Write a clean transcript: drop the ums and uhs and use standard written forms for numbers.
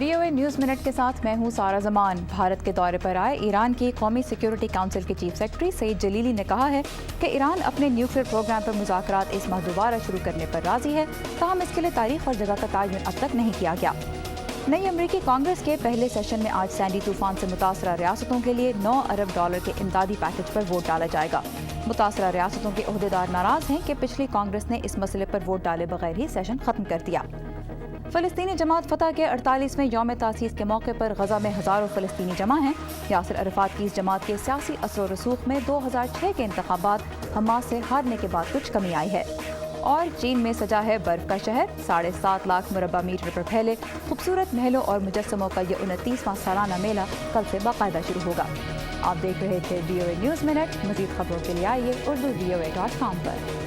VOA news minute के साथ मैं हूं सारा जमान। भारत के दौरे पर आए ईरान की कौमी सिक्योरिटी काउंसिल के चीफ सेक्रेटरी सईद जलीली ने कहा है कि ईरान अपने न्यूक्लियर प्रोग्राम पर मुज़ाकरात इस माह दोबारा शुरू करने पर राजी है, ताहम इसके लिए तारीख और जगह का तयन अब तक नहीं किया गया। नई अमरीकी कांग्रेस के पहले सेशन में आज सैंडी तूफान से मुतासरा रियासतों के लिए $9 अरब के इमदादी पैकेज पर वोट डाला जाएगा। मुतासरा रियासतों के ओहदेदार नाराज हैं कि पिछली कांग्रेस ने इस मसले पर वोट डाले बगैर ही सेशन खत्म कर दिया। फ़लस्तीनी जमात फ़तह के 48वें यौम तासीस के मौके पर गजा में हज़ारों फ़लस्तीनी जमा हैं। यासिर अरफ़ात की इस जमात के सियासी असर रसूख में 2006 के इंतखाबात हमास से हारने के बाद कुछ कमी आई है। और चीन में सजा है बर्फ़ का शहर। 7.5 लाख मुरबा मीटर पर फैले खूबसूरत महलों और मुजस्समों का ये 29वां सालाना मेला कल से बाकायदा शुरू होगा। आप देख रहे थे VOA न्यूज़ मिनट। मज़ीद खबरों के लिए आइए urdu VOA.com पर।